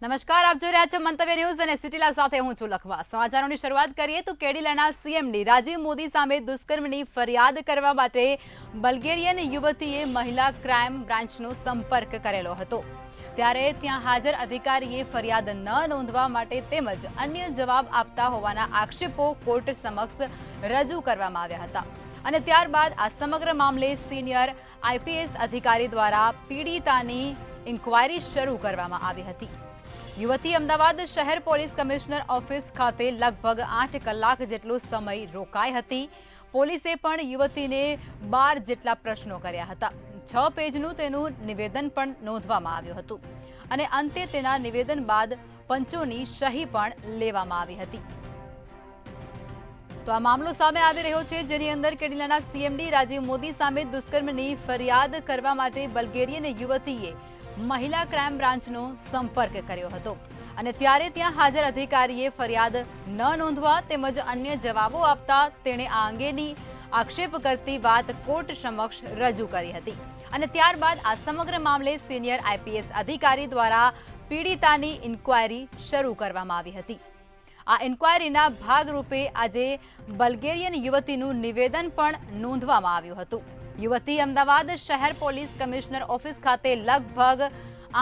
નમસ્કાર, આપ જોઈ રહ્યા છો મંતવ્ય ન્યૂઝ અને સિટી લાઈવ સાથે હું છું લખવા। સમાચારોની શરૂઆત કરીએ તો કેડીલાના સીએમડી રાજીવ મોદી સામે દુષ્કર્મની ફરિયાદ કરવા માટે બલ્ગેરિયન યુવતીએ મહિલા ક્રાઇમ બ્રાન્ચનો સંપર્ક કરેલો હતો। ત્યારે ત્યાં હાજર અધિકારીએ ફરિયાદ ન નોંધવા માટે તેમજ અન્ય જવાબ આપતા હોવાના આક્ષેપો કોર્ટ સમક્ષ રજૂ કરવામાં આવ્યા હતા અને ત્યારબાદ આ સમગ્ર મામલે સિનિયર આઈપીએસ અધિકારી દ્વારા પીડિતાની ઇન્ક્વાયરી શરૂ કરવામાં આવી હતી। યુવતી અમદાવાદ શહેર પોલીસ કમિશનર ઓફિસ ખાતે લગભગ 8 કલાક જેટલો સમય રોકાઈ હતી। પોલીસે પણ યુવતીને 12 જેટલા પ્રશ્નો કર્યા હતા। 6 પેજનું તેનું નિવેદન પણ નોંધવામાં આવ્યું હતું અને અંતે તેના નિવેદન બાદ પંચોની સહી પણ લેવામાં આવી હતી। તો આ મામલો સામે આવી રહ્યો છે, જેની અંદર કેડીલાના સીએમડી રાજીવ મોદી સામે દુષ્કર્મની ફરિયાદ કરવા માટે બલ્ગેરિયન યુવતીએ મહિલા ક્રાઇમ બ્રાન્ચનો સંપર્ક કર્યો હતો અને ત્યારે ત્યાં હાજર અધિકારીએ ફરિયાદ ન નોંધવા તેમજ અન્ય જવાબો આપતા તેણે આ અંગેની આક્ષેપ કરતી વાત કોર્ટ સમક્ષ રજૂ કરી હતી અને ત્યારબાદ આ સમગ્ર મામલે સિનિયર આઈપીએસ અધિકારી દ્વારા પીડિતાની ઇન્ક્વાયરી શરૂ કરવામાં આવી હતી। આ ઇન્ક્વાયરીના ભાગરૂપે આજે બલ્ગેરિયન યુવતીનું નિવેદન પણ નોંધવામાં આવ્યું હતું। યુવતી અમદાવાદ શહેર પોલીસ કમિશનર ઓફિસ ખાતે લગભગ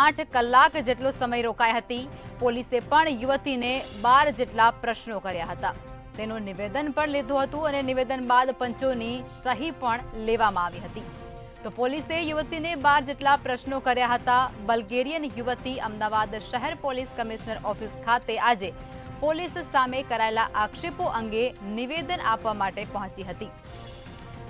8 કલાક જેટલો સમય રોકાઈ હતી। પોલીસે પણ યુવતીને 12 જેટલા પ્રશ્નો કર્યા હતા, તેનું નિવેદન પણ લીધું હતું અને નિવેદન બાદ પંચોની સહી પણ લેવામાં આવી હતી। તો પોલીસે યુવતીને 12 જેટલા પ્રશ્નો કર્યા હતા। બલ્ગેરિયન યુવતી અમદાવાદ શહેર પોલીસ કમિશનર ઓફિસ ખાતે આજે પોલીસ સામે કરાયેલા આક્ષેપો અંગે નિવેદન આપવા માટે પહોંચી હતી,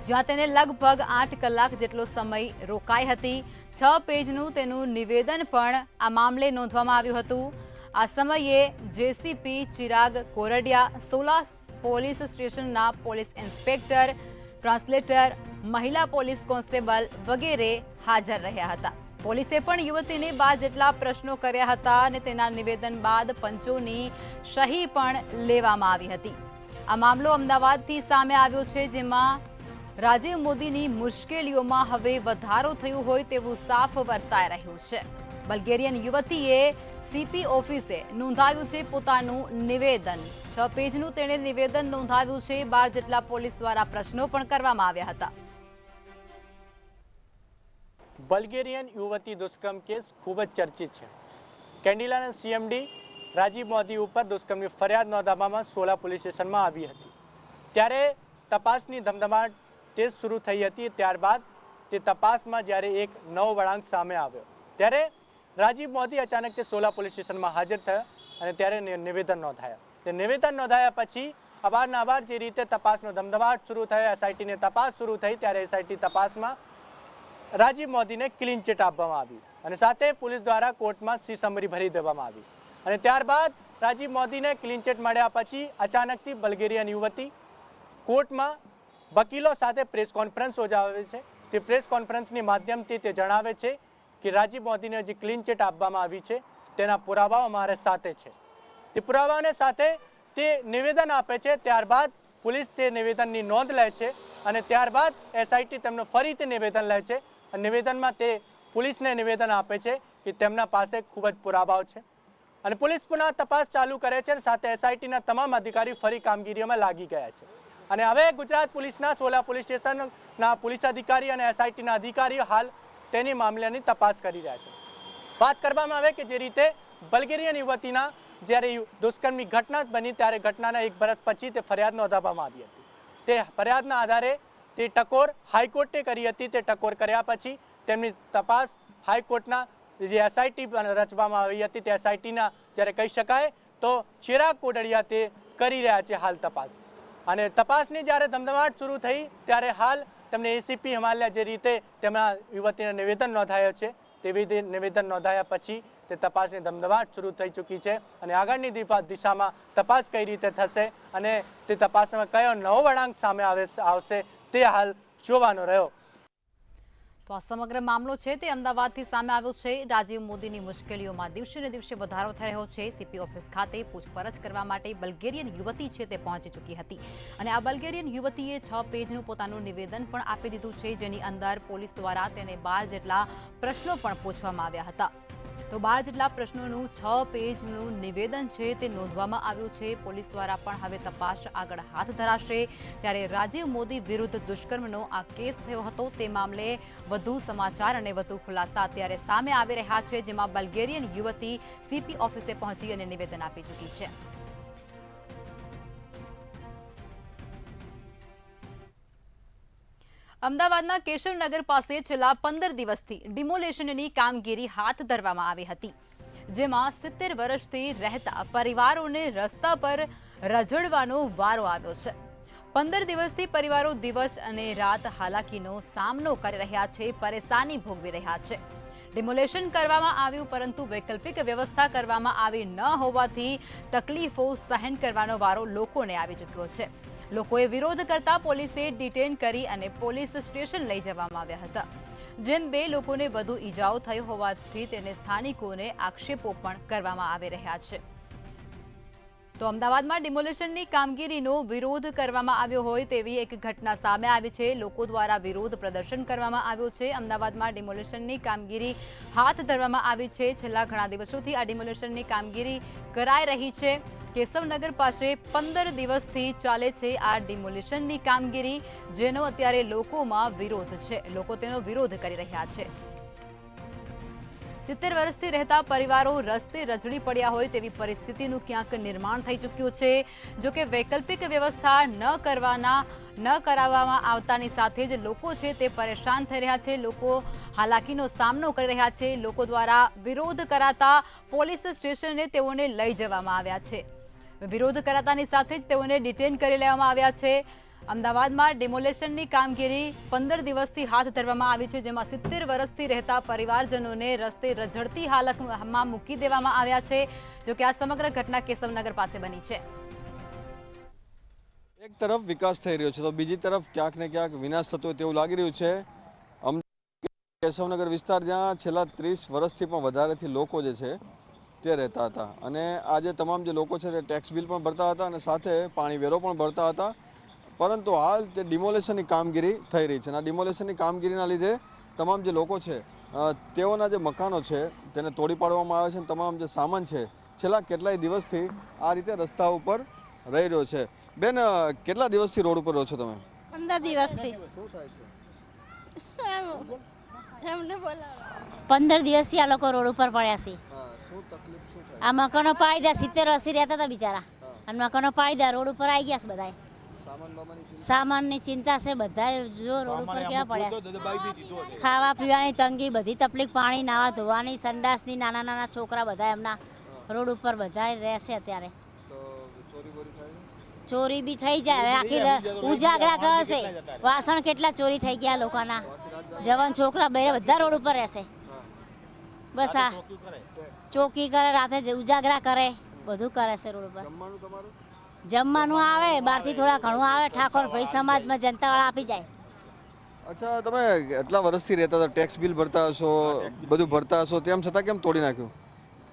જ્યાં તેને લગભગ 8 કલાક જેટલો સમય રોકાઈ હતી। 6 પેજનું તેનું નિવેદન પણ આ મામલે નોંધવામાં આવ્યું હતું। આ સમયે જેસીપી ચિરાગ કોરડિયા, સોલા પોલીસ સ્ટેશનના પોલીસ ઇન્સ્પેક્ટર, ટ્રાન્સલેટર, મહિલા પોલીસ કોન્સ્ટેબલ વગેરે હાજર રહ્યા હતા। પોલીસે પણ યુવતીને 12 જેટલા પ્રશ્નો કર્યા હતા અને તેના નિવેદન બાદ પંચોની સહી પણ લેવામાં આવી હતી। આ મામલો અમદાવાદથી સામે આવ્યો છે, જેમાં રાજીવ મોદીની મુશ્કેલીઓમાં હવે વધારો થયો હોય તેવું સાફ વર્તાઈ રહ્યું છે। બલ્ગેરિયન યુવતીએ સીપી ઓફિસે નોંધાવ્યું છે પોતાનું નિવેદન। 6 પેજનું તેણે નિવેદન નોંધાવ્યું છે। 12 જેટલા પોલીસ દ્વારા પ્રશ્નો પણ કરવામાં આવ્યા હતા। બલ્ગેરિયન યુવતી દુષ્કર્મ કેસ ખૂબ જ ચર્ચિત છે। કેન્ડિલાના સીએમડી રાજીવ મોદી ઉપર દુષ્કર્મની ફરિયાદ નોંધવામાં સોલા પોલીસ સ્ટેશનમાં આવી હતી। ત્યારે તપાસની ધમધમાટ તે શરૂ થઈ હતી। ત્યારબાદ તે તપાસમાં જ્યારે એક નવો વળાંક સામે આવ્યો ત્યારે રાજીવ મોદી અચાનક તે સોલા પોલીસ સ્ટેશનમાં હાજર થયા અને ત્યારે નિવેદન નોંધાયા। તે નિવેદન નોંધાયા પછી અવારનવાર જે રીતે તપાસનો ધમધમાટ શરૂ થયો, એસઆઈટીની તપાસ શરૂ થઈ, ત્યારે એસઆઈટી તપાસમાં રાજીવ મોદીને ક્લીન ચિટ આપવામાં આવી અને સાથે પોલીસ દ્વારા કોર્ટમાં સી સમરી ભરી દેવામાં આવી અને ત્યારબાદ રાજીવ મોદીને ક્લીન ચિટ મળ્યા પછી અચાનકથી બલ્ગેરિયન યુવતી કોર્ટમાં વકીલો સાથે પ્રેસ કોન્ફરન્સ યોજાવે છે। તે પ્રેસ કોન્ફરન્સની માધ્યમથી તે જણાવે છે કે રાજીવ મોદીને જે ક્લીન ચિટ આપવામાં આવી છે તેના પુરાવાઓ અમારે સાથે છે। તે પુરાવાઓને સાથે તે નિવેદન આપે છે। ત્યારબાદ પોલીસ તે નિવેદનની નોંધ લે છે અને ત્યારબાદ એસઆઈટી તેમનું ફરીથી નિવેદન લે છે। નિવેદનમાં તે પોલીસને નિવેદન આપે છે કે તેમના પાસે ખૂબ જ પુરાવાઓ છે અને પોલીસ પુનઃ તપાસ ચાલુ કરે છે અને સાથે એસઆઈટીના તમામ અધિકારી ફરી કામગીરીમાં લાગી ગયા છે અને હવે ગુજરાત પોલીસના સોલા પોલીસ સ્ટેશનના પોલીસ અધિકારી અને એસઆઈટીના અધિકારીઓ હાલ તેની મામલાની તપાસ કરી રહ્યા છે। વાત કરવામાં આવે કે જે રીતે બલ્ગેરિયન યુવતીના જ્યારે દુષ્કર્મની ઘટના બની ત્યારે ઘટનાના 1 વર્ષ પછી તે ફરિયાદ નોંધવામાં આવી હતી। તે ફરિયાદના આધારે તે ટકોર હાઈકોર્ટે કરી હતી। તે ટકોર કર્યા પછી તેમની તપાસ હાઈકોર્ટના જે એસઆઈટી રચવામાં આવી હતી તે એસઆઈટીના જ્યારે કહી શકાય તો ચિરાગ કોરડિયા તે કરી રહ્યા છે હાલ તપાસ અને તપાસની જ્યારે ધમધમાટ શરૂ થઈ ત્યારે હાલ તેમને એસીપી હિમાલયા જે રીતે તેમના યુવતીને નિવેદન નોંધાયો છે તેવી નિવેદન નોંધાયા પછી તે તપાસની ધમધમાટ શરૂ થઈ ચૂકી છે અને આગળની દિશામાં તપાસ કઈ રીતે થશે અને તે તપાસમાં કયો નવો વળાંક સામે આવશે તે હાલ જોવાનો રહ્યો। તો આ સમગ્ર મામલો છે તે અમદાવાદથી સામે આવ્યો છે। રાજીવ મોદીની મુશ્કેલીઓમાં દિવસે ને દિવસે વધારો થઈ રહ્યો છે। સીપી ઓફિસ ખાતે પૂછપરછ કરવા માટે બલ્ગેરિયન યુવતી છે તે પહોંચી ચૂકી હતી અને આ બલ્ગેરિયન યુવતીએ 6 પેજનું પોતાનું નિવેદન પણ આપી દીધું છે, જેની અંદર પોલીસ દ્વારા તેને 12 જેટલા પ્રશ્નો પણ પૂછવામાં આવ્યા હતા। તો 12 જેટલા પ્રશ્નોનું 6 પેજનું નિવેદન છે તે નોંધવામાં આવ્યું છે. પોલીસ દ્વારા પણ હવે તપાસ આગળ હાથ ધરાશે. ત્યારે રાજીવ મોદી વિરુદ્ધ દુષ્કર્મનો આ કેસ થયો હતો તે મામલે વધુ સમાચાર અને વધુ ખુલાસા અત્યારે સામે આવી રહ્યા છે, જેમાં બલ્ગેરિયન યુવતી સીપી ઓફિસે પહોંચી અને નિવેદન આપી ચૂકી છે. અમદાવાદના કેશવનગર પાસે છેલ્લા 15 દિવસથી ડિમોલેશનની કામગીરી હાથ ધરવામાં આવી હતી, જેમાં 70 વર્ષથી રહેતા પરિવારોને રસ્તા પર રઝળવાનો વારો આવ્યો છે. 15 દિવસથી પરિવારો દિવસ અને રાત હાલાકીનો સામનો કરી રહ્યા છે, પરેશાની ભોગવી રહ્યા છે. ડિમોલેશન કરવામાં આવ્યું, પરંતુ વૈકલ્પિક વ્યવસ્થા કરવામાં આવી ન હોવાથી તકલીફો સહન કરવાનો વારો લોકોને આવી ચૂક્યો છે. લોકોએ વિરોધ કરતા પોલીસે ડિટેન કરી અને પોલીસ સ્ટેશન લઈ જવામાં આવ્યા હતા. જેમ 2 લોકોને વધુ ઈજાઓ થઈ હોવાથી તેને સ્થાનિકોને આક્ષેપો પણ કરવામાં આવી રહ્યા છે. તો અમદાવાદમાં ડિમોલેશનની કામગીરીનો વિરોધ કરવામાં આવ્યો હોય તેવી એક ઘટના સામે આવી છે. લોકો દ્વારા વિરોધ પ્રદર્શન કરવામાં આવ્યો છે. અમદાવાદમાં ડિમોલેશનની કામગીરી હાથ ધરવામાં આવી છે. છેલ્લા ઘણા દિવસોથી આ ડિમોલેશનની કામગીરી કરાઈ રહી છે. કેશવનગર પાસે 15 દિવસથી ચાલે છે આ ડિમોલિશનની કામગીરી, જેનો અત્યારે લોકોમાં વિરોધ છે. લોકો તેનો વિરોધ કરી રહ્યા છે. 70 વર્ષથી રહેતા પરિવારો રસ્તે રઝળી પડ્યા હોય તેવી પરિસ્થિતિનું ક્યાંક નિર્માણ થઈ ચૂક્યું છે. જોકે વૈકલ્પિક વ્યવસ્થા ન કરાવવામાં આવતાની સાથે જ લોકો છે તે પરેશાન થઈ રહ્યા છે. લોકો હાલાકીનો સામનો કરી રહ્યા છે. લોકો દ્વારા વિરોધ કરાતા પોલીસ સ્ટેશને તેઓને લઈ જવામાં આવ્યા છે. વિરોધ કરાતાની સાથે જ તેઓને ડિટેન કરી લેવામાં આવ્યા છે. અમદાવાદમાં ડિમોલેશનની કામગીરી 15 દિવસથી હાથ ધરવામાં આવી છે, જેમાં 70 વર્ષથી રહેતા પરિવારજનોને રસ્તે રઝળતી હાલતમાં મૂકી દેવામાં આવ્યા છે. જોકે આ સમગ્ર ઘટના કેશવનગર પાસે બની છે. એક તરફ વિકાસ થઈ રહ્યો છે તો બીજી તરફ ક્યાંક ને ક્યાંક વિનાશ થતો હોય તેવું લાગી રહ્યું છે. કેશવનગર વિસ્તાર જ્યાં છેલ્લા 30 વર્ષથી પણ વધારેથી લોકો જે છે તે રહેતા હતા, અને આ જે તમામ જે લોકો છે તે ટેક્સ બિલ પણ ભરતા હતા અને સાથે પાણી વેરો પણ ભરતા હતા. પરંતુ હાલ તે ડિમોલેશનની કામગીરી થઈ રહી છે અને આ ડિમોલેશનની કામગીરીના લીધે તમામ જે લોકો છે તેઓના જે મકાનો છે તેને તોડી પાડવામાં આવે છે અને તમામ જે સામાન છે છેલ્લા કેટલાય દિવસથી આ રીતે રસ્તા ઉપર રહી રહ્યો છે. બેન, કેટલા દિવસથી રોડ ઉપર રહો છો તમે? 15 દિવસથી. શું થાય છે? એમને બોલાવો. 15 દિવસથી આ લોકો રોડ ઉપર પડ્યા છે. શું તકલીફ શું થાય? આ મકાનો પાડી દે, 70 વર્ષથી રહેતા હતા બિચારા, અને મકાનો પાડી દે, રોડ ઉપર આવી ગયા છે બધા. સામાનની ચિંતા છે બધા, જો રોડ ઉપર કેવા પડ્યા છે. ખાવા પીવાની તંગી, બધી તકલીફ, પાણી, નાવા ધોવાની, સંડાસની, નાના નાના છોકરા બધા એમના રોડ ઉપર બધા રહેશે. અત્યારે ચોરી બી થઈ જાય. આખી ઉજાગરા કરશે. વાસણ કેટલા ચોરી થઈ ગયા લોકોના, જવાન છોકરા બધા રોડ ઉપર રહેશે. બસ આ ચોકી કરે, રાતે ઉજાગરા કરે, બધું કરે છે રોડ ઉપર. જમવાનું આવે બહારથી, થોડા ઘણું આવે. ઠાકોર ભાઈ સમાજમાં જનતાવાળા આપી જાય. અચ્છા, તમે એટલા વર્ષથી રહેતા હતા, ટેક્સ બિલ ભરતા હશો, બધું ભરતા હશો, તેમ છતાં કેમ તોડી નાખ્યું?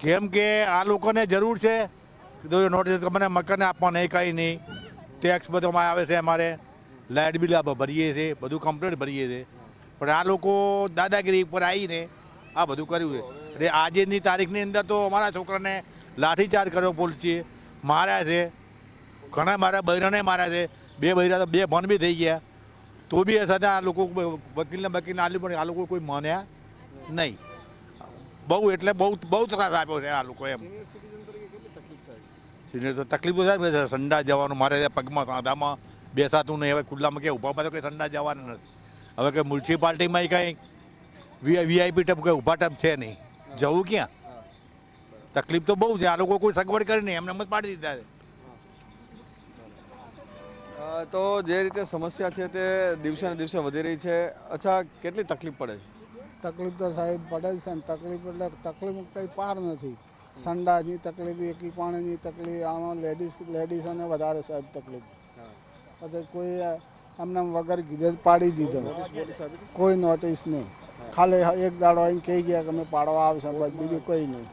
કેમ કે આ લોકોને જરૂર છે નોટિસ મને મકાન આપવા નહીં, કંઈ નહીં. ટેક્સ બધો આવે છે, અમારે લાઇટ બિલ ભરીએ છીએ, બધું કમ્પ્લીટ ભરીએ છીએ. પણ આ લોકો દાદાગીરી ઉપર આવીને આ બધું કર્યું છે. એટલે આજની તારીખની અંદર તો અમારા છોકરાને લાઠીચાર્જ કર્યો પોલીસે, માર્યા છે. ઘણા મારા બૈરાને માર્યા છે. 2 બૈરા તો 2 ભણ બી થઈ ગયા. તો બી સાથે આ લોકો વકીલને આલ્યું, પણ આ લોકો કોઈ માન્યા નહીં. બહુ એટલે બહુ ત્રાસ આપ્યો છે આ લોકો. એમ સિનિયર તો તકલીફ થાય, સંડા જવાનું મારે પગમાં સાંધામાં બેસાતું નહીં. હવે ખુલ્લામાં કે ઊભા તો કંઈ સંડા જવાનું નથી. હવે કે મ્યુનિસિપાલિટીમાં કંઈ વીઆઈપી ટપ કંઈ ઊભા ટપ છે નહીં, જવું ક્યાં? તકલીફ તો બહુ છે. આ લોકો કોઈ સગવડ કરી નહીં, એમને મત પાડી દીધા છે. તો જે રીતે સમસ્યા છે તે દિવસે ને દિવસે વધી રહી છે. અચ્છા, કેટલી તકલીફ પડે છે? તકલીફ તો સાહેબ પડે છે ને. તકલીફ એટલે તકલીફ કંઈ પાર નથી. સંડાસની તકલીફ, એકી પાણીની તકલીફ, આમાં લેડીઝોને વધારે સાહેબ તકલીફ. પછી કોઈ અમને વગર કીધે પાડી દીધો, કોઈ નોટિસ નહીં. ખાલી એક દાડો આવીને કહી ગયા કે અમે પાડવા આવશે, બસ બીજું કંઈ નહીં.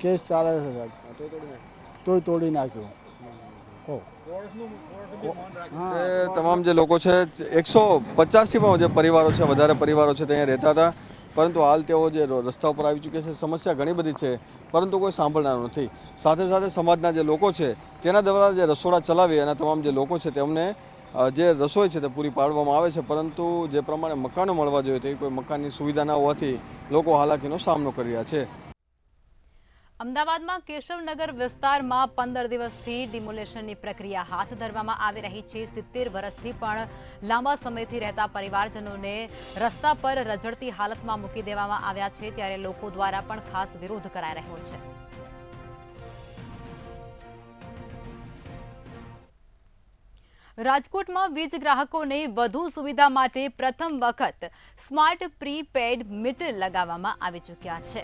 કેસ ચાલે છે સાહેબ, તોય તોડી નાખ્યો. તમામ જે લોકો છે 150થી પણ જે પરિવારો છે, વધારે પરિવારો છે, ત્યાં રહેતા હતા, પરંતુ હાલ તેઓ જે રસ્તા ઉપર આવી ચૂક્યા છે, સમસ્યા ઘણી બધી છે પરંતુ કોઈ સાંભળનારું નથી. સાથે સાથે સમાજના જે લોકો છે તેના દ્વારા જે રસોડા ચલાવી અને તમામ જે લોકો છે તેમને જે રસોઈ છે તે પૂરી પાડવામાં આવે છે, પરંતુ જે પ્રમાણે મકાનો મળવા જોઈએ તેવી કોઈ મકાનની સુવિધા ન હોવાથી લોકો હાલાકીનો સામનો કરી રહ્યા છે. અમદાવાદમાં કેશવનગર વિસ્તારમાં 15 દિવસથી ડિમોલેશનની પ્રક્રિયા હાથ ધરવામાં આવી રહી છે. 70 વર્ષથી પણ લાંબા સમયથી રહેતા પરિવારજનોને રસ્તા પર રઝળતી હાલતમાં મૂકી દેવામાં આવ્યા છે, ત્યારે લોકો દ્વારા પણ ખાસ વિરોધ કરાઈ રહ્યો છે. રાજકોટમાં વીજ ગ્રાહકોને વધુ સુવિધા માટે પ્રથમ વખત સ્માર્ટ પ્રીપેડ મીટર લગાવવામાં આવી ચૂક્યા છે.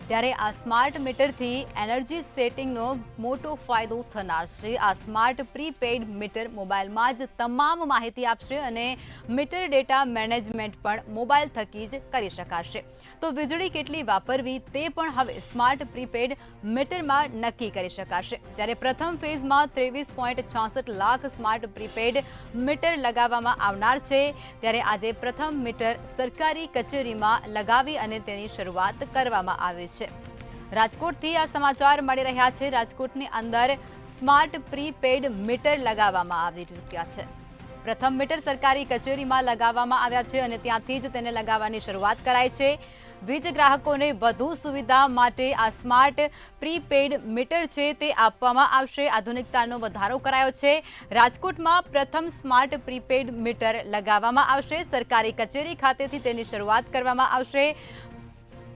ત્યારે આ સ્માર્ટ મીટરથી એનર્જી સેટિંગનો મોટો ફાયદો થનાર છે. આ સ્માર્ટ પ્રીપેડ મીટર મોબાઈલમાં જ તમામ માહિતી આપશે અને મીટર ડેટા મેનેજમેન્ટ પણ મોબાઈલ થકી જ કરી શકાશે. તો વીજળી કેટલી વાપરવી તે પણ હવે સ્માર્ટ પ્રીપેડ મીટરમાં નક્કી કરી શકાશે. ત્યારે પ્રથમ ફેઝમાં 23.66 લાખ સ્માર્ટ પ્રીપેડ મીટર લગાવવામાં આવનાર છે. ત્યારે આજે પ્રથમ મીટર સરકારી કચેરીમાં લગાવી અને તેની શરૂઆત કરવામાં આવી છે. રાજકોટથી આ સમાચાર મળી રહ્યા છે. રાજકોટની અંદર સ્માર્ટ પ્રીપેડ મીટર લગાવવામાં આવી ચૂક્યા છે. પ્રથમ મીટર સરકારી કચેરીમાં લગાવવામાં આવ્યા છે અને ત્યાંથી જ તેને લગાવવાની શરૂઆત કરાઈ છે. વીજ ગ્રાહકોને વધુ સુવિધા માટે આ સ્માર્ટ પ્રીપેડ મીટર છે તે આપવામાં આવશે. આધુનિકતાનો વધારો કરાયો છે. રાજકોટમાં પ્રથમ સ્માર્ટ પ્રીપેડ મીટર લગાવવામાં આવશે. સરકારી કચેરી ખાતેથી તેની શરૂઆત કરવામાં આવશે.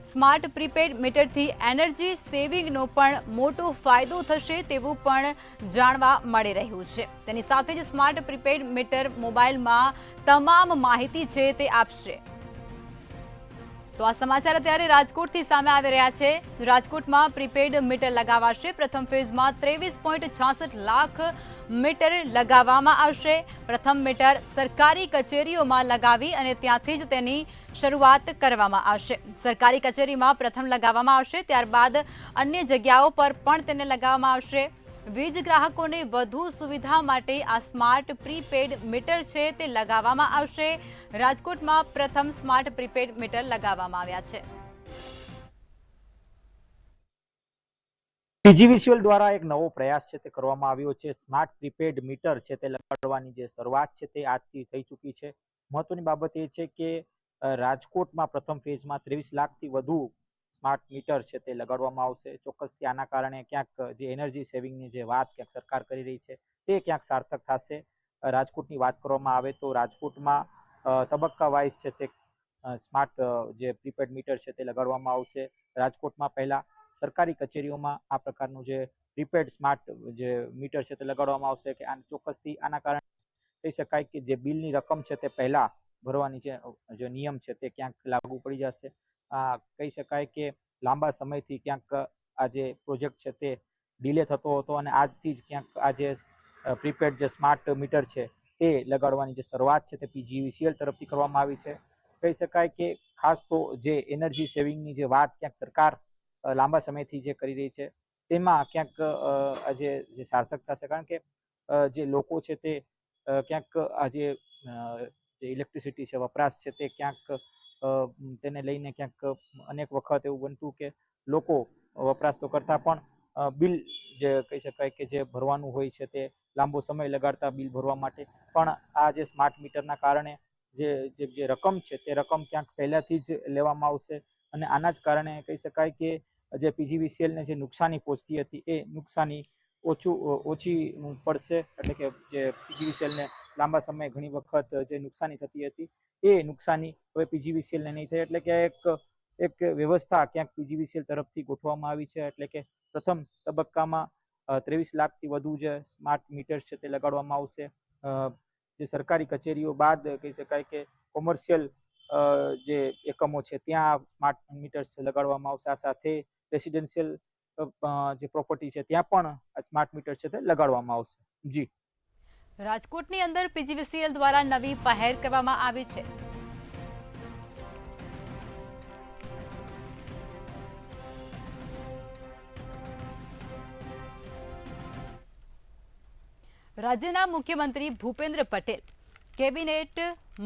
સ્માર્ટ પ્રીપેડ મીટરથી એનર્જી સેવિંગનો પણ મોટો ફાયદો થશે તેવું પણ જાણવા મળી રહ્યું છે. તેની સાથે જ સ્માર્ટ પ્રીપેડ મીટર મોબાઈલમાં તમામ માહિતી છે તે આપશે. તો આ સમાચાર અત્યારે રાજકોટથી સામે આવી રહ્યા છે. રાજકોટમાં પ્રીપેડ મીટર લગાવાશે. પ્રથમ ફેઝમાં 23.66 લાખ મીટર લગાવવામાં આવશે. પ્રથમ મીટર સરકારી કચેરીઓમાં લગાવી અને ત્યાંથી જ તેની શરૂઆત કરવામાં આવશે. સરકારી કચેરીમાં પ્રથમ લગાવવામાં આવશે, ત્યારબાદ અન્ય જગ્યાઓ પર પણ તેને લગાવવામાં આવશે. વીજ ગ્રાહકોને વધુ સુવિધા માટે આ સ્માર્ટ પ્રીપેડ મીટર છે તે લગાવવામાં આવશે. રાજકોટમાં પ્રથમ સ્માર્ટ પ્રીપેડ મીટર લગાવવામાં આવ્યા છે. પીજીવીસીએલ દ્વારા એક નવો પ્રયાસ છે તે કરવામાં આવ્યો છે. સ્માર્ટ પ્રીપેડ મીટર છે તે લગાડવાની જે શરૂઆત છે તે આજથી થઈ ચૂકી છે. મહત્વની બાબત એ છે કે રાજકોટમાં પ્રથમ ફેઝમાં 23 લાખથી વધુ સ્માર્ટ મીટર છે તે લગાડવામાં આવશે. ચોક્કસથી આના કારણે ક્યાંક જે એનર્જી સેવિંગની જે વાત ક્યાંક સરકાર કરી રહી છે તે ક્યાંક સાર્થક થશે. રાજકોટની વાત કરવામાં આવે તો રાજકોટમાં તબક્કા વાઇઝ છે તે સ્માર્ટ જે પ્રીપેડ મીટર છે તે લગાડવામાં આવશે. રાજકોટમાં પહેલા સરકારી કચેરીઓમાં આ પ્રકારનું જે પ્રીપેડ સ્માર્ટ જે મીટર છે તે લગાડવામાં આવશે. કે ચોક્કસથી આના કારણે કહી શકાય કે જે બિલની રકમ છે તે પહેલા ભરવાની જે નિયમ છે તે ક્યાંક લાગુ પડી જશે. કહી શકાય કે લાંબા સમયથી ક્યાંક આ જે પ્રોજેક્ટ છે તે ડિલે થતો હતો અને આજથી જ ક્યાંક આ જે પ્રીપેડ જે સ્માર્ટ મીટર છે તે લગાડવાની જે શરૂઆત છે તે પીજીવીસીએલ તરફથી કરવામાં આવી છે. કહી શકાય કે ખાસ તો જે એનર્જી સેવિંગની જે વાત ક્યાંક સરકાર લાંબા સમયથી જે કરી રહી છે તેમાં ક્યાંક આજે જે સાર્થક થશે. કારણ કે જે લોકો છે તે ક્યાંક આજે જે ઇલેક્ટ્રિસિટી છે વપરાશ છે તે ક્યાંક તેને લઈને ક્યાંક અનેક વખત એવું બનતું કે લોકો વપરાશ તો કરતા પણ બિલ જે કહી શકાય કે જે ભરવાનું હોય છે તે લાંબો સમય લગાડતા બિલ ભરવા માટે. પણ આ જે સ્માર્ટ મીટરના કારણે જે રકમ છે તે રકમ ક્યાંક પહેલાથી જ લેવામાં આવશે અને આના જ કારણે કહી શકાય કે જે પીજીવીસીએલને જે નુકસાની પહોંચતી હતી એ નુકસાની ઓછી પડશે. એટલે કે જે પીજીવીસીએલને લાંબા સમય ઘણી વખત જે નુકસાની થતી હતી એ નુકસાની હવે પીજીવીસીએલને નહીં થાય. એટલે કે એક વ્યવસ્થા ક્યાંક પીજીવીસીએલ તરફથી ગોઠવવામાં આવી છે. એટલે કે પ્રથમ તબક્કામાં 23 લાખથી વધુ જે સ્માર્ટ મીટર્સ છે તે લગાડવામાં આવશે. જે સરકારી કચેરીઓ બાદ કહી શકાય કે કોમર્શિયલ જે એકમો છે ત્યાં સ્માર્ટ મીટર્સ લગાડવામાં આવશે. આ સાથે રેસિડેન્શિયલ જે પ્રોપર્ટી છે ત્યાં પણ સ્માર્ટ મીટર છે તે લગાડવામાં આવશે. જી, રાજકોટની અંદર પીજીવીસીએલ દ્વારા નવી પહેલ કરવામાં આવી છે. રાજ્યના મુખ્યમંત્રી ભૂપેન્દ્ર પટેલ કેબિનેટ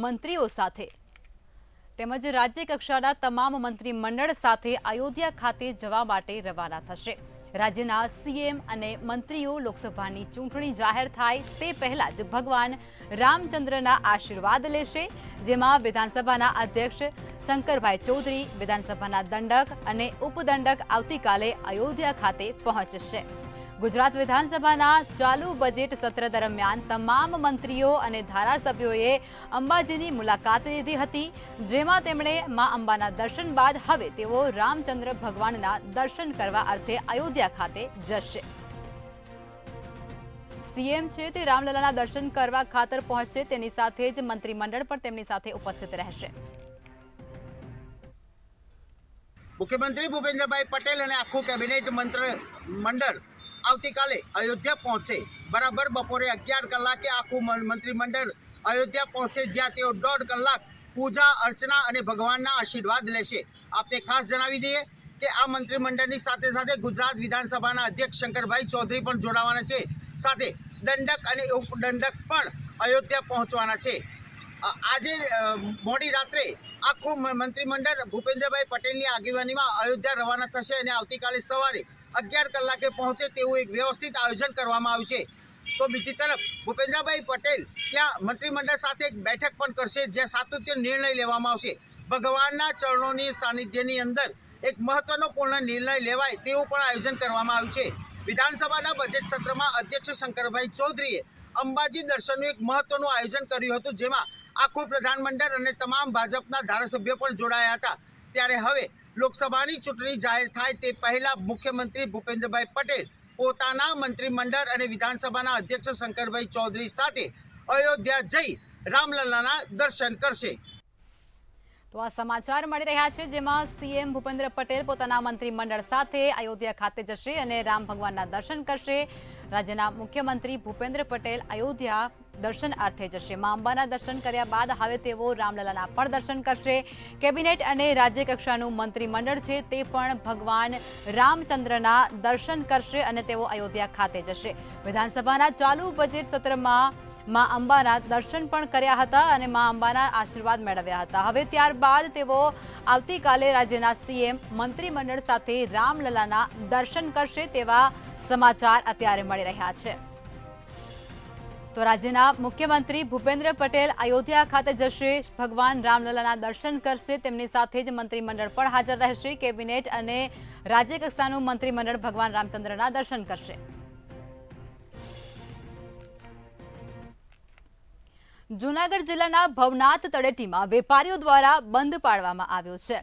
મંત્રીઓ સાથે તેમજ રાજ્ય કક્ષાના તમામ મંત્રીમંડળ સાથે અયોધ્યા ખાતે જવા માટે રવાના થશે. રાજ્યના સીએમ અને મંત્રીઓ લોકસભાની ચૂંટણી જાહેર થાય તે પહેલા જ ભગવાન રામચંદ્રના આશીર્વાદ લેશે, જેમાં વિધાનસભાના અધ્યક્ષ શંકરભાઈ ચૌધરી, વિધાનસભાના દંડક અને ઉપદંડક આવતીકાલે અયોધ્યા ખાતે પહોંચશે. ગુજરાત વિધાનસભાના ચાલુ બજેટ સત્ર દરમિયાન તમામ મંત્રીઓ અને ધારાસભ્યોએ અંબાજીની મુલાકાત લીધી હતી, જેમાં તેમણે મા અંબાના દર્શન બાદ હવે તેઓ રામચંદ્ર ભગવાનના દર્શન કરવા અર્થે અયોધ્યા ખાતે જશે. સીએમ છે તે રામલલાના દર્શન કરવા ખાતર પહોંચશે, તેની સાથે જ મંત્રીમંડળ પણ તેમની સાથે ઉપસ્થિત રહેશે. મુખ્યમંત્રી ભૂપેન્દ્રભાઈ પટેલ અને આખું કેબિનેટ મંત્રીમંડળ આવતીકાલે અયોધ્યા પહોંચશે. બરાબર બપોરે 11 કલાકે આખું મંત્રીમંડળ અયોધ્યા પહોંચશે, જ્યાં તેઓ 1.5 કલાક પૂજા અર્ચના અને ભગવાનના આશીર્વાદ લેશે. આપને ખાસ જણાવી દઈએ કે આ મંત્રીમંડળની સાથે સાથે ગુજરાત વિધાનસભાના અધ્યક્ષ શંકરભાઈ ચૌધરી પણ જોડાવાના છે. સાથે દંડક અને ઉપદંડક પણ અયોધ્યા પહોંચવાના છે. આજે મોડી રાત્રે આખું મંત્રીમંડળ ભૂપેન્દ્રભાઈ પટેલની આગેવાનીમાં અયોધ્યા રવાના થશે અને આવતીકાલે સવારે 11 કલાકે પહોંચે તેવું એક વ્યવસ્થિત આયોજન કરવામાં આવ્યું છે. તો બીજી તરફ ભૂપેન્દ્રભાઈ પટેલ ત્યાં મંત્રીમંડળ સાથે એક બેઠક પણ કરશે, જ્યાં સાતત્ય નિર્ણય લેવામાં આવશે. ભગવાનના ચરણોની સાનિધ્યની અંદર એક મહત્વનો પૂર્ણ નિર્ણય લેવાય તેવું પણ આયોજન કરવામાં આવ્યું છે. વિધાનસભાના બજેટ સત્રમાં અધ્યક્ષ શંકરભાઈ ચૌધરીએ અંબાજી દર્શનનું એક મહત્વનું આયોજન કર્યું હતું, જેમાં આખું પ્રધાનમંડળ અને તમામ ભાજપના ધારાસભ્યો પણ જોડાયા હતા. ત્યારે હવે લોકસભાની ચૂંટણી જાહેર થાય તે પહેલા મુખ્યમંત્રી ભૂપેન્દ્રભાઈ પટેલ પોતાના મંત્રીમંડળ અને વિધાનસભાના અધ્યક્ષ શંકરભાઈ ચૌધરી સાથે અયોધ્યા જઈ રામલલાના દર્શન કરશે. તો આ સમાચાર મળી રહ્યા છે, જેમાં સીએમ ભૂપેન્દ્ર પટેલ પોતાના મંત્રીમંડળ સાથે અયોધ્યા ખાતે જશે અને રામ ભગવાનના દર્શન કરશે. રાજ્યના મુખ્યમંત્રી ભૂપેન્દ્ર પટેલ અયોધ્યા દર્શન અર્થે જશે. મા અંબાના દર્શન કર્યા બાદ હવે તેઓ રામલલાના પણ દર્શન કરશે. કેબિનેટ અને રાજ્ય કક્ષાનું મંત્રીમંડળ છે તે પણ ભગવાન રામચંદ્રના દર્શન કરશે અને તેઓ અયોધ્યા ખાતે જશે. વિધાનસભાના ચાલુ બજેટ સત્રમાં મા અંબાના દર્શન પણ કર્યા હતા અને મા અંબાના આશીર્વાદ મેળવ્યા હતા. હવે ત્યારબાદ તેઓ આવતીકાલે રાજ્યના સીએમ મંત્રીમંડળ સાથે રામલલાના દર્શન કરશે તેવા સમાચાર અત્યારે મળી રહ્યા છે. તો રાજ્યના મુખ્યમંત્રી ભૂપેન્દ્ર પટેલ અયોધ્યા ખાતે જશે, ભગવાન રામલલાના દર્શન કરશે, તેમની સાથે જ મંત્રીમંડળ પણ હાજર રહેશે. કેબિનેટ અને રાજ્ય કક્ષાનું મંત્રીમંડળ ભગવાન રામચંદ્રના દર્શન કરશે. જૂનાગઢ જિલ્લાના ભવનાથ તળેટીમાં વેપારીઓ દ્વારા બંધ પાડવામાં આવ્યો છે.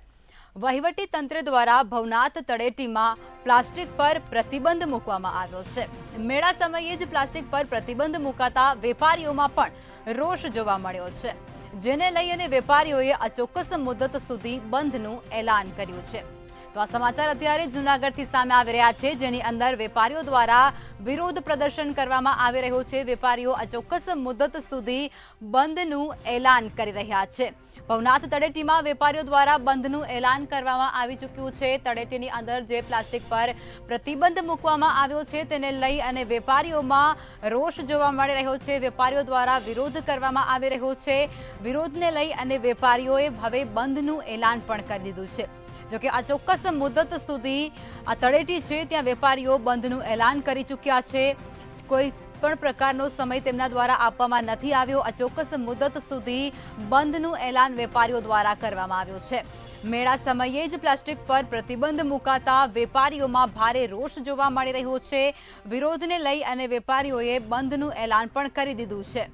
વહીવટી તંત્ર દ્વારા ભવનાથ તળેટીમાં પ્લાસ્ટિક પર પ્રતિબંધ મૂકવામાં આવ્યો છે. મેળા સમયે જ પ્લાસ્ટિક પર પ્રતિબંધ મુકાતા વેપારીઓમાં પણ રોષ જોવા મળ્યો છે, જેને લઈ અને વેપારીઓએ અચોક્કસ મુદત સુધી બંધનું એલાન કર્યું છે. તો આ સમાચાર અત્યારે જૂનાગઢથી સામે આવી રહ્યા છે, જેની અંદર વેપારીઓ દ્વારા વિરોધ પ્રદર્શન કરવામાં આવી રહ્યું છે. વેપારીઓ અચોક્કસ મુદત સુધી બંધનું એલાન કરી રહ્યા છે. ભવનાથ તળેટીમાં વેપારીઓ દ્વારા બંધનું એલાન કરવામાં આવી ચૂક્યું છે. તળેટીની અંદર જે પ્લાસ્ટિક પર પ્રતિબંધ મૂકવામાં આવ્યો છે તેને લઈ અને વેપારીઓમાં રોષ જોવા મળી રહ્યો છે. વેપારીઓ દ્વારા વિરોધ કરવામાં આવી રહ્યો છે. વિરોધને લઈ અને વેપારીઓએ હવે બંધનું એલાન પણ કરી દીધું છે. જોકે આ ચોક્કસ મુદત સુધી આ તળેટી છે ત્યાં વેપારીઓ બંધનું એલાન કરી ચૂક્યા છે. કોઈ પણ પ્રકારનો સમય તેમના દ્વારા આપવામાં નથી આવ્યો. અચોક્કસ મુદત સુધી બંધનું એલાન વેપારીઓ દ્વારા કરવામાં આવ્યું છે. મેળા સમયે જ પ્લાસ્ટિક પર પ્રતિબંધ મુકાતા વેપારીઓમાં ભારે રોષ જોવા મળી રહ્યો છે. વિરોધને લઈ અને વેપારીઓએ બંધનું એલાન પણ કરી દીધું છે.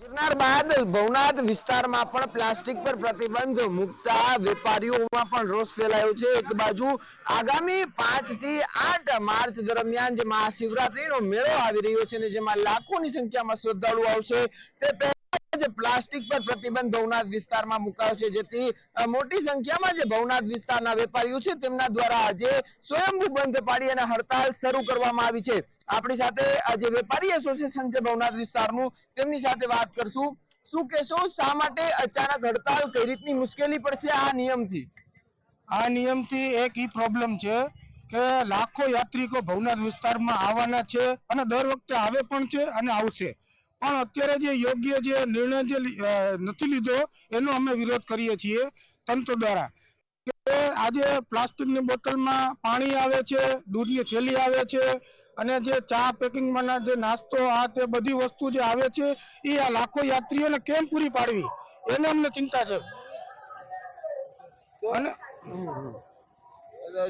ગિરનાર બાદ ભવનાથ વિસ્તારમાં પણ પ્લાસ્ટિક પર પ્રતિબંધ મૂકતા વેપારીઓમાં પણ રોષ ફેલાયો છે. એક બાજુ આગામી 5 થી 8 માર્ચ દરમિયાન જે મહાશિવરાત્રીનો મેળો આવી રહ્યો છે ને જેમાં લાખોની સંખ્યામાં શ્રદ્ધાળુ આવશે, તે પહેલા જ પ્લાસ્ટિક પર પ્રતિબંધ ભવનાથ વિસ્તારમાં મુકાયો છે, જેથી મોટી સંખ્યામાં જે ભવનાથ વિસ્તારના વેપારીઓ છે તેમના દ્વારા આજે સ્વયંભૂ બંધ પાડી અને હડતાલ શરૂ કરવામાં આવી છે. આપણી સાથે આજે વેપારી એસોસિએશન છે ભવનાથ વિસ્તારનું, તેમની સાથે વાત કરશું. શું કહેશો, શા માટે અચાનક હડતાલ, કઈ રીતની મુશ્કેલી પડશે આ નિયમથી? આ નિયમથી એક ઈ પ્રોબ્લેમ છે કે લાખો યાત્રિકો ભવનાથ વિસ્તારમાં આવવાના છે અને દર વખતે આવે પણ છે અને આવશે, પણ અત્યારે જે યોગ્ય જે નિર્ણય જે નથી લીધો એનો અમે વિરોધ કરીએ છીએ તંત્ર દ્વારા કે આજે પ્લાસ્ટિકની બોટલમાં પાણી આવે છે, દૂધની થેલી આવે છે અને જે ચા પેકિંગમાં જે નાસ્તો આ તે બધી વસ્તુ જે આવે છે એ આ લાખો યાત્રીઓને કેમ પૂરી પાડવી એને અમને ચિંતા છે. અને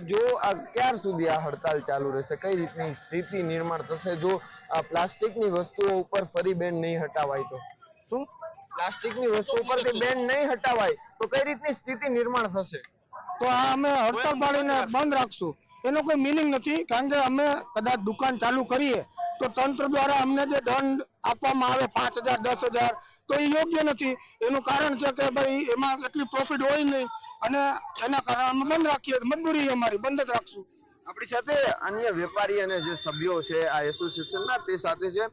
જો આ ક્યાર સુધી આ હડતાલ ચાલુ રહેશે, કઈ રીતની સ્થિતિ નિર્માણ થશે જો આ પ્લાસ્ટિકની વસ્તુઓ ઉપર ફરી બેન નહીં હટાવાય તો? શું પ્લાસ્ટિકની વસ્તુ ઉપરથી બેન નહીં હટાવાય તો કઈ રીતની સ્થિતિ નિર્માણ થશે? તો આ અમે હડતાલ પાડીને બંધ રાખશું એનો કોઈ મિનિંગ નથી, કારણ કે અમે કદાચ દુકાન ચાલુ કરીએ તો તંત્ર દ્વારા અમને જે દંડ આપવામાં આવે 5,000 10,000 તો એ યોગ્ય નથી. એનું કારણ છે કે ભાઈ એમાં એટલી પ્રોફિટ હોય નહીં અને એના કારણે અમે બંધ રાખીએ, મજબૂરી અમારી બંધ જ રાખશું. આપણી સાથે અન્ય વેપારી અને જે સભ્યો છે આ એસોસિએશનના તે સાથે છે.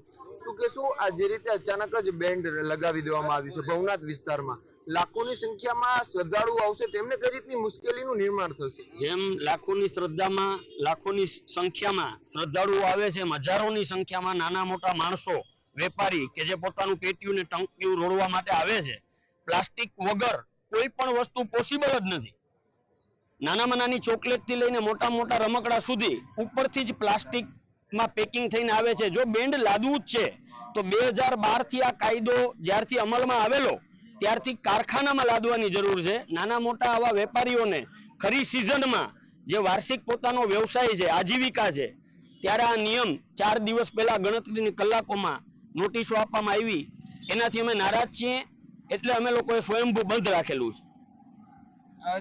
શું કહેશું, આ જે રીતે અચાનક જ બેન્ડ લગાવી દેવામાં આવ્યું છે ભવનાથ વિસ્તારમાં, લાખોની સંખ્યામાં શ્રદ્ધાળુઓ આવશે, તેમને કઈ રીતની મુશ્કેલીનું નિર્માણ થશે? જેમ લાખોની શ્રદ્ધામાં લાખોની સંખ્યામાં શ્રદ્ધાળુઓ આવે છે, હજારોની સંખ્યામાં નાના મોટા માણસો વેપારી કે જે પોતાનું પેટીયું ને ટંકિયું રોડવા માટે આવે છે, પ્લાસ્ટિક વગર કોઈ પણ વસ્તુ પોસિબલ જ નથી. નાનામાં નાની ચોકલેટ થી લઈને મોટા મોટા રમકડા સુધી ઉપરથી જ પ્લાસ્ટિકમાં પેકિંગ થઈને આવે છે. જો બેન્ડ લાદવું જ છે તો 2012 થી આ કાયદો જ્યારથી અમલમાં આવેલો ત્યારથી કારખાનામાં લાદવાની જરૂર છે. નાના મોટા આવા વેપારીઓને ખરી સિઝનમાં જે વાર્ષિક પોતાનો વ્યવસાય છે, આજીવિકા છે, ત્યારે આ નિયમ 4 દિવસ પહેલા ગણતરીની કલાકોમાં નોટિસો આપવામાં આવી, એનાથી અમે નારાજ છીએ. એટલે અમે લોકોએ સ્વયંભૂ બંધ રાખેલું છે.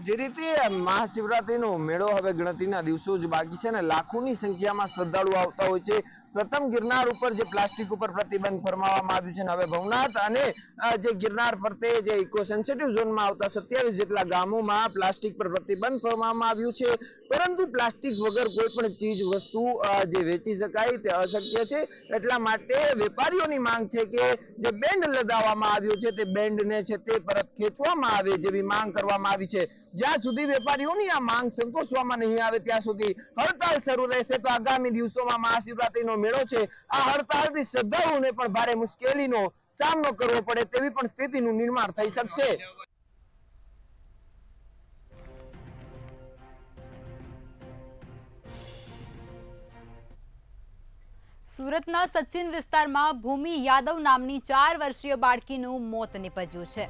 જે રીતે મહાશિવરાત્રીનો મેળો હવે ગણતરીના દિવસો જ બાકી છે ને લાખોની સંખ્યામાં શ્રદ્ધાળુઓ આવતા હોય છે. પ્રથમ ગિરનાર ઉપર જે પ્લાસ્ટિક ઉપર પ્રતિબંધ ફરમાવવામાં આવ્યું છે ને હવે ભવનાથ અને જે ગિરનાર ફરતે જે ઇકો સેન્સિટિવ ઝોનમાં આવતા 27 જેટલા ગામોમાં પ્લાસ્ટિક પર પ્રતિબંધ ફરમાવવામાં આવ્યું છે. પરંતુ પ્લાસ્ટિક વગર કોઈ પણ ચીજ વસ્તુ જે વેચી શકાય તે અશક્ય છે. એટલા માટે વેપારીઓની માંગ છે કે જે બેન્ડ લગાવવામાં આવ્યો છે તે બેન્ડને છે તે પરત ખેંચવામાં આવે જેવી માંગ કરવામાં આવી છે. જ્યાં સુધી વેપારીઓની આ માંગ સંતોષવામાં નહીં આવે ત્યાં સુધી હડતાલ શરૂ રહેશે. તો આગામી દિવસોમાં મહાશિવરાત્રીનો મેળો છે, આ હડતાલથી શ્રદ્ધાળુઓને પણ ભારે મુશ્કેલીનો સામનો કરવો પડે તેવી પણ સ્થિતિનું નિર્માણ થઈ શકશે. સુરતના સચિન વિસ્તારમાં ભૂમિ યાદવ નામની 4 વર્ષીય બાળકીનું મોત નીપજ્યું છે.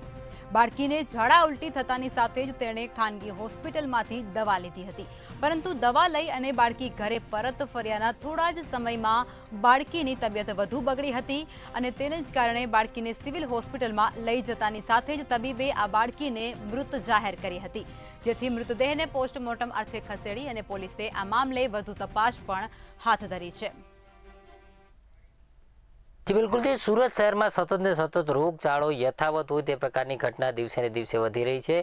બાળકીને ઝાડા ઉલટી થતાની સાથે જ તેણે ખાનગી હોસ્પિટલમાંથી દવા લીધી હતી, પરંતુ દવા લઈ અને બાળકી ઘરે પરત ફર્યાના થોડા જ સમયમાં બાળકીની તબિયત વધુ બગડી હતી અને તેને જ કારણે બાળકીને સિવિલ હોસ્પિટલમાં લઈ જતાની સાથે જ તબીબે આ બાળકીને મૃત જાહેર કરી હતી, જેથી મૃતદેહને પોસ્ટમોર્ટમ અર્થે ખસેડી અને પોલીસે આ મામલે વધુ તપાસ પણ હાથ ધરી છે. જી બિલકુલ, તે સુરત શહેરમાં સતત ને સતત રોગચાળો યથાવત હોય તે પ્રકારની ઘટના દિવસે ને દિવસે વધી રહી છે.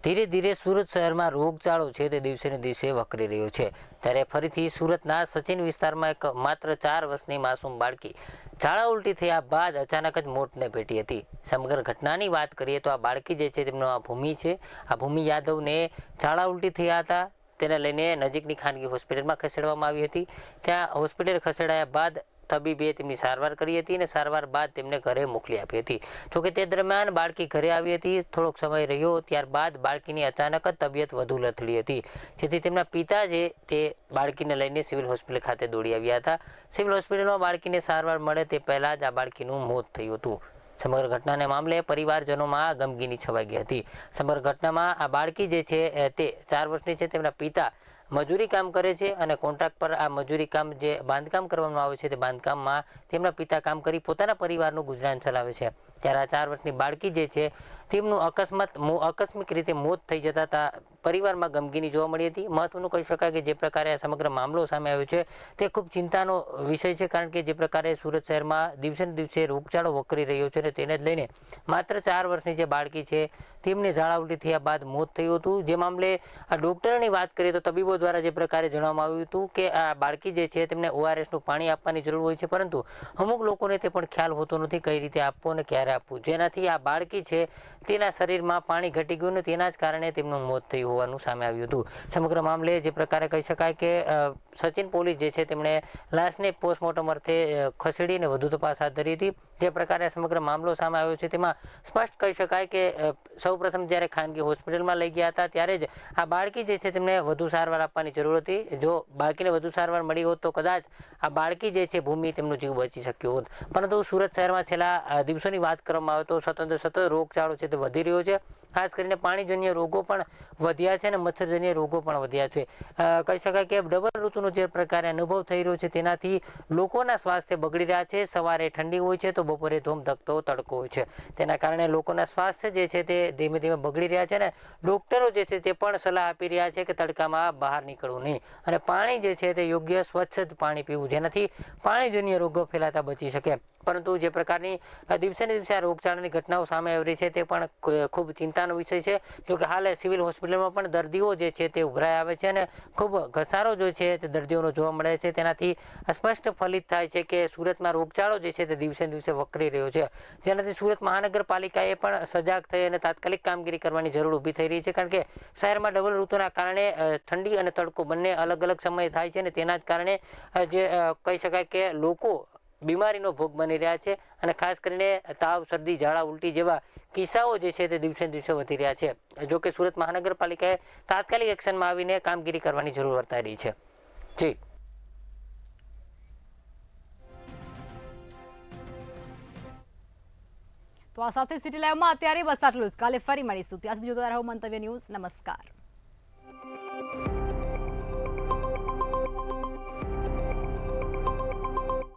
ધીરે ધીરે સુરત શહેરમાં રોગચાળો છે તે દિવસે ને દિવસે વકરી રહ્યો છે. ત્યારે ફરીથી સુરતના સચિન વિસ્તારમાં એક માત્ર 4 વર્ષની માસૂમ બાળકી ઝાડા ઉલટી થયા બાદ અચાનક જ મોતને ભેટી હતી. સમગ્ર ઘટનાની વાત કરીએ તો આ બાળકી જે છે તેમનો આ ભૂમિ છે, આ ભૂમિ યાદવને ઝાડા ઉલટી થયા હતા. તેને લઈને નજીકની ખાનગી હોસ્પિટલમાં ખસેડવામાં આવી હતી. ત્યાં હોસ્પિટલ ખસેડાયા બાદ તબીબે તેમની સારવાર કરી હતી અને સારવાર બાદ તેમને ઘરે મોકલી આપી હતી. જોકે તે દરમિયાન બાળકી ઘરે આવી હતી, થોડોક સમય રહ્યો, ત્યારબાદ બાળકીની અચાનક જ તબિયત વધુ લથડી હતી, જેથી તેમના પિતા જે તે બાળકીને લઈને સિવિલ હોસ્પિટલ ખાતે દોડી આવ્યા હતા. સિવિલ હોસ્પિટલમાં બાળકીને સારવાર મળે તે પહેલાં જ આ બાળકીનું મોત થયું હતું. સમગ્ર ઘટનાને મામલે પરિવારજનોમાં ગમગીની છવાઈ ગઈ હતી. સમગ્ર ઘટનામાં આ બાળકી જે છે તે 4 વર્ષની છે. તેમના પિતા મજૂરી કામ કરે છે અને કોન્ટ્રાક્ટ પર આ મજૂરી કામ જે બાંધકામ કરવામાં આવે છે તે બાંધકામમાં તેમના પિતા કામ કરી પોતાના પરિવારનું ગુજરાન ચલાવે છે. ત્યારે આ 4 વર્ષની બાળકી જે છે તેમનું આકસ્મિક રીતે મોત થઈ જતા પરિવારમાં ગમગીની જોવા મળી હતી. મહત્વનું કહી શકાય કે જે પ્રકારે આ સમગ્ર મામલો સામે આવ્યો છે તે ખૂબ ચિંતાનો વિષય છે, કારણ કે જે પ્રકારે સુરત શહેરમાં દિવસે ને દિવસે રોગચાળો વકરી રહ્યો છે અને તેને જ લઈને માત્ર 4 વર્ષની જે બાળકી છે તેમને ઝાડા ઉલટી થયા બાદ મોત થયું હતું. જે મામલે આ ડૉક્ટરની વાત કરીએ તો તબીબો દ્વારા જે પ્રકારે જણાવવામાં આવ્યું હતું કે આ બાળકી જે છે તેમને ORSનું પાણી આપવાની જરૂર હોય છે, પરંતુ અમુક લોકોને તે પણ ખ્યાલ હોતો નથી કઈ રીતે આપવો અને ક્યારે આપવું, જેનાથી આ બાળકી છે તેના શરીરમાં પાણી ઘટી ગયું ને તેના જ કારણે તેમનું મોત થયું હોવાનું સામે આવ્યું હતું. સમગ્ર મામલે જે પ્રકારે કહી શકાય કે સચિન પોલીસ જે છે તેમણે લાશને પોસ્ટમોર્ટમ અર્થે ખસેડીને વધુ તપાસ હાથ ધરી હતી. જે પ્રકારે સમગ્ર મામલો સામે આવ્યો છે તેમાં સ્પષ્ટ કહી શકાય કે સૌપ્રથમ જ્યારે ખાનગી હોસ્પિટલમાં લઈ ગયા હતા ત્યારે જ આ બાળકી જે છે તેમને વધુ સારવાર આપવાની જરૂર હતી. જો બાળકીને વધુ સારવાર મળી હોત તો કદાચ આ બાળકી જે છે ભૂમિ તેમનો જીવ બચી શક્યો હોત. પરંતુ સુરત શહેરમાં છેલ્લા દિવસોની વાત કરવામાં આવે તો સતત રોગચાળો છે તે વધી રહ્યો છે. ખાસ કરીને પાણીજન્ય રોગો પણ વધ્યા છે અને મચ્છરજન્ય રોગો પણ વધ્યા છે. કહી શકાય કે ડબલ ઋતુનો જે પ્રકારે અનુભવ થઈ રહ્યો છે તેનાથી લોકોના સ્વાસ્થ્ય બગડી રહ્યા છે. સવારે ઠંડી હોય છે તો બપોરે ધોમધકતો તડકો હોય છે. તેના કારણે લોકોના સ્વાસ્થ્ય જે છે તે ધીમે ધીમે બગડી રહ્યા છે અને ડોક્ટરો જે છે તે પણ સલાહ આપી રહ્યા છે કે તડકામાં બહાર નીકળવું નહીં અને પાણી જે છે તે યોગ્ય સ્વચ્છ પાણી પીવું, જેનાથી પાણીજન્ય રોગો ફેલાતા બચી શકે. પરંતુ જે પ્રકારની દિવસે ને દિવસે આ રોગચાળાની ઘટનાઓ સામે આવી રહી છે તે પણ ખૂબ ચિંતાનો વિષય છે. જોકે હાલ સિવિલ હોસ્પિટલમાં પણ દર્દીઓ જે છે તે ઉભરાઈ આવે છે અને ખૂબ ઘસારો જે છે તે દર્દીઓનો જોવા મળે છે. તેનાથી સ્પષ્ટ ફલિત થાય છે કે સુરતમાં રોગચાળો જે છે તે દિવસે દિવસે વકરી રહ્યો છે, જેનાથી સુરત મહાનગરપાલિકાએ પણ સજાગ થઈ અને તાત્કાલિક કામગીરી કરવાની જરૂર ઊભી થઈ રહી છે. કારણ કે શહેરમાં ડબલ ઋતુના કારણે ઠંડી અને તડકો બંને અલગ અલગ સમયે થાય છે અને તેના જ કારણે જે કહી શકાય કે લોકો બીમારીનો ભોગ બની રહ્યા છે અને ખાસ કરીને તાવ, શરદી, ઝાડા, ઉલટી જેવા કિસ્સાઓ જે છે તે દિવસે દિવસે વધી રહ્યા છે. જો કે સુરત મહાનગરપાલિકાએ તાત્કાલિક એક્શનમાં આવીને કામગીરી કરવાની જરૂર વર્તાઈ રહી છે. જી તો આ સાથે સિટી લાઈવમાં અત્યારે બસ આટલું જ. કાલે ફરી મળીશું. ત્યાં સુધી જોતા રહો મંતવ્ય ન્યૂઝ. નમસ્કાર.